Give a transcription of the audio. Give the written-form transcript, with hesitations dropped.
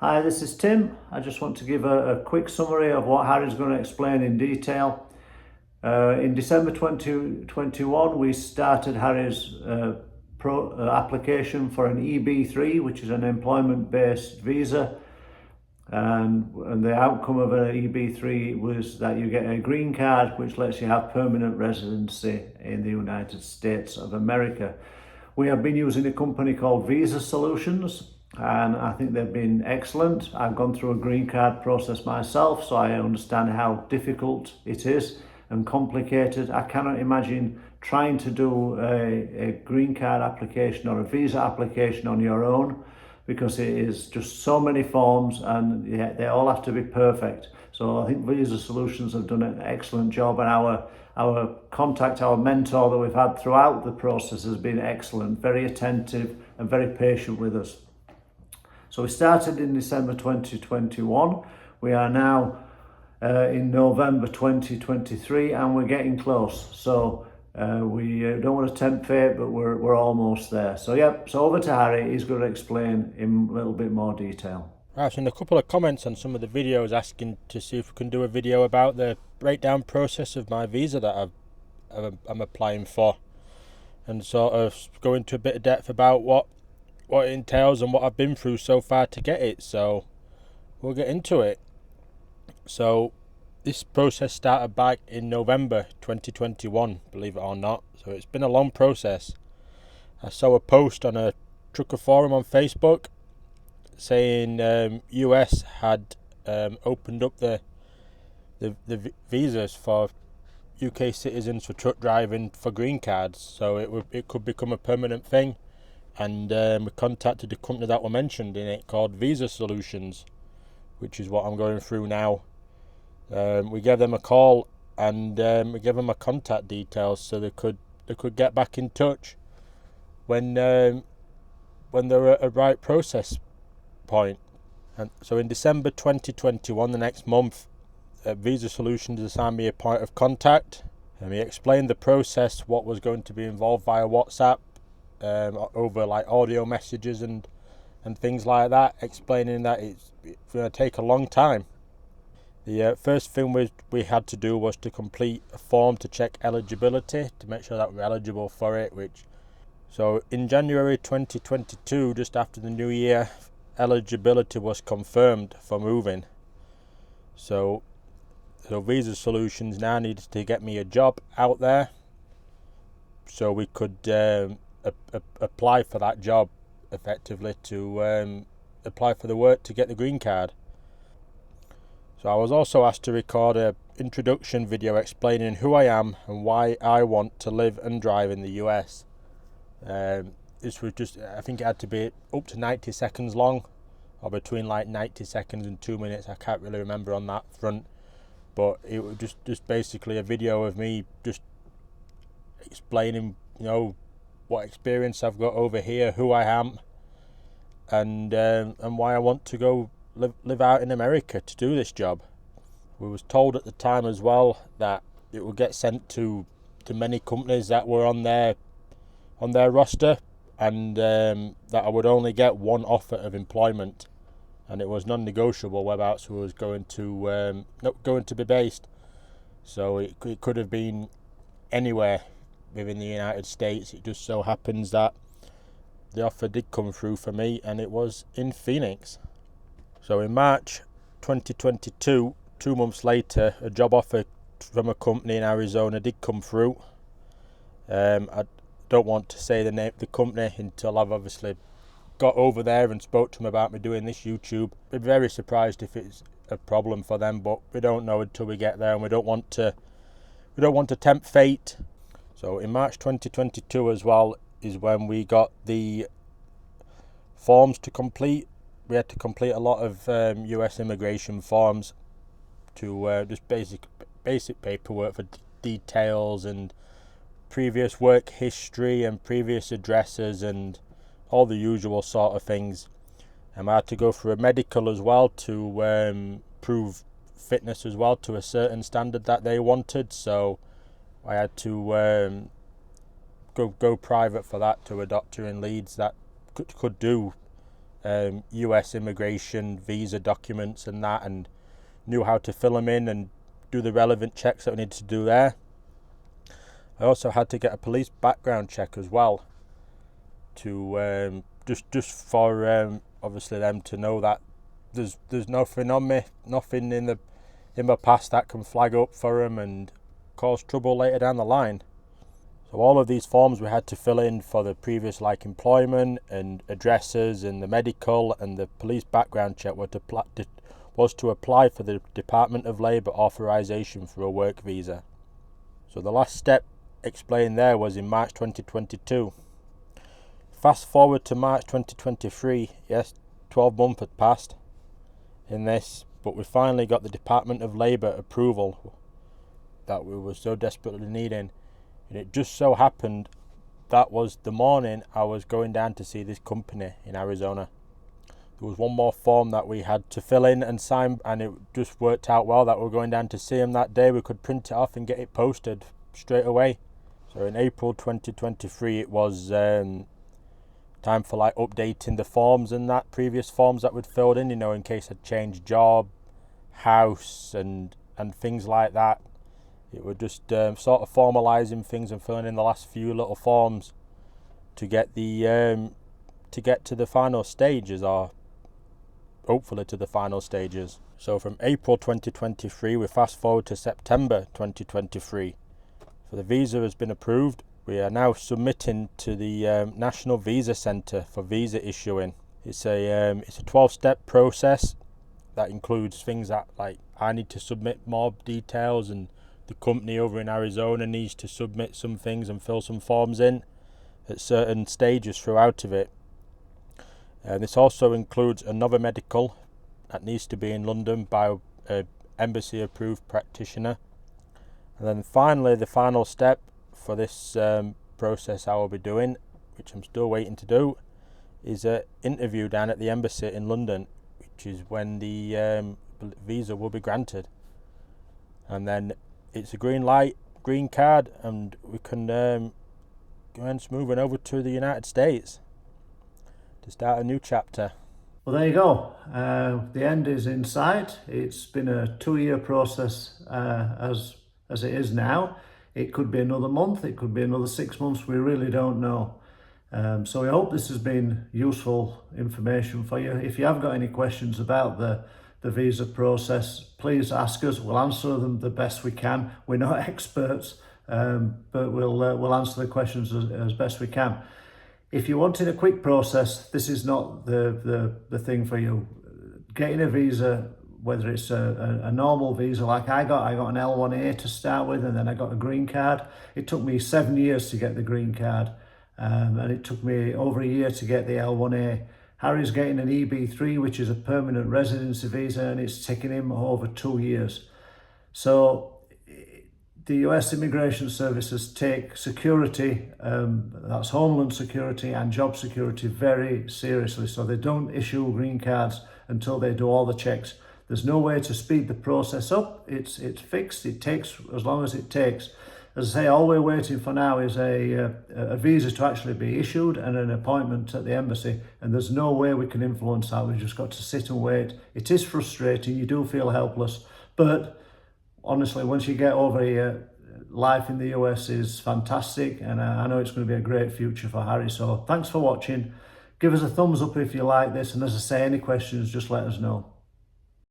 Hi, this is Tim. I just want to give a quick summary of what Harry's going to explain in detail. In December 2021, we started Harry's application for an EB3, which is an employment-based visa. And the outcome of an EB3 was that you get a green card, which lets you have permanent residency in the United States of America. We have been using a company called Visa Solutions, and I think they've been excellent. I've gone through a green card process myself, so I understand how difficult it is and complicated. I cannot imagine trying to do a green card application or a visa application on your own, because it is just so many forms and they all have to be perfect. So I think Visa Solutions have done an excellent job, and our contact, our mentor that we've had throughout the process has been excellent, very attentive and very patient with us. So we started in December 2021. We are now in November 2023, and we're getting close. So we don't want to tempt fate, but we're almost there. So over to Harry. He's going to explain in a little bit more detail. I've seen a couple of comments on some of the videos asking to see if we can do a video about the breakdown process of my visa that I'm applying for, and sort of go into a bit of depth about what it entails and what I've been through so far to get it. So we'll get into it. So this process started back in November 2021, believe it or not. So it's been a long process. I saw a post on a trucker forum on Facebook saying US had opened up the visas for UK citizens for truck driving for green cards, so it could become a permanent thing. And we contacted the company that were mentioned in it, called Visa Solutions, which is what I'm going through now. We gave them a call, and we gave them my contact details so they could get back in touch when they're at a right process point. And so in December 2021, the next month, Visa Solutions assigned me a point of contact, and he explained the process, what was going to be involved via WhatsApp, over like audio messages and things like that, explaining that it's going to take a long time. The first thing we had to do was to complete a form to check eligibility, to make sure that we're eligible for it. So in January 2022, just after the new year, eligibility was confirmed for moving. So Visa Solutions now needed to get me a job out there, so we could apply for that job effectively, to apply for the work to get the green card. So I was also asked to record an introduction video explaining who I am and why I want to live and drive in the US. This was just, I think it had to be up to 90 seconds long, or between like 90 seconds and 2 minutes. I can't really remember on that front, but it was just basically a video of me just explaining, what experience I've got over here, who I am, and why I want to go live out in America to do this job. We was told at the time as well that it would get sent to many companies that were on their roster, and that I would only get one offer of employment, and it was non-negotiable whereabouts we was going to be based. So it could have been anywhere within the United States. It just so happens that the offer did come through for me, and it was in Phoenix. So in March 2022, 2 months later, a job offer from a company in Arizona did come through. I don't want to say the name of the company until I've obviously got over there and spoke to them about me doing this YouTube. I'd be very surprised if it's a problem for them, but we don't know until we get there, and we don't want to tempt fate. So in March 2022 as well is when we got the forms to complete. We had to complete a lot of US immigration forms to just basic paperwork for details and previous work history and previous addresses and all the usual sort of things. And I had to go through a medical as well to prove fitness as well to a certain standard that they wanted. So I had to go private for that to a doctor in Leeds that could do US immigration visa documents and that, and knew how to fill them in and do the relevant checks that we needed to do there. I also had to get a police background check as well, to just for obviously them to know that there's nothing on me, nothing in my past that can flag up for them and cause trouble later down the line. So all of these forms we had to fill in for the previous employment and addresses and the medical and the police background check was to apply for the Department of Labour authorisation for a work visa. So the last step explained there was in March 2022. Fast forward to March 2023, yes, 12 months had passed in this, but we finally got the Department of Labour approval that we were so desperately needing. And it just so happened that was the morning I was going down to see this company in Arizona. There was one more form that we had to fill in and sign, and it just worked out well that we were going down to see them that day. We could print it off and get it posted straight away. So in April 2023 it was time for updating the forms and that previous forms that we'd filled in, in case I'd changed job, house and things like that. It was just sort of formalising things and filling in the last few little forms to get to the final stages, or hopefully to the final stages. So from April 2023 we fast forward to September 2023. So the visa has been approved. We are now submitting to the National Visa Centre for visa issuing. It's a 12-step process that includes things that I need to submit more details, and the company over in Arizona needs to submit some things and fill some forms in at certain stages throughout of it. This also includes another medical that needs to be in London by an embassy approved practitioner. And then finally, the final step for this process I will be doing, which I'm still waiting to do, is an interview down at the embassy in London, which is when the visa will be granted. And then it's a green light, green card, and we can commence moving over to the United States to start a new chapter. Well, there you go. The end is in sight. It's been a 2-year process as it is now. It could be another month, it could be another 6 months, we really don't know. So I hope this has been useful information for you. If you have got any questions about the visa process, please ask us. We'll answer them the best we can. We're not experts, but we'll answer the questions as best we can. If you wanted a quick process, this is not the thing for you. Getting a visa, whether it's a normal visa like I got an L1A to start with, and then I got a green card. It took me 7 years to get the green card, and it took me over a year to get the L1A. Harry's getting an EB3, which is a permanent residency visa, and it's taken him over 2 years. So the US Immigration Services take security, that's Homeland Security and job security, very seriously. So they don't issue green cards until they do all the checks. There's no way to speed the process up. It's fixed. It takes as long as it takes. As I say, all we're waiting for now is a visa to actually be issued and an appointment at the embassy. And there's no way we can influence that. We've just got to sit and wait. It is frustrating. You do feel helpless. But honestly, once you get over here, life in the US is fantastic. And I know it's going to be a great future for Harry. So thanks for watching. Give us a thumbs up if you like this. And as I say, any questions, just let us know.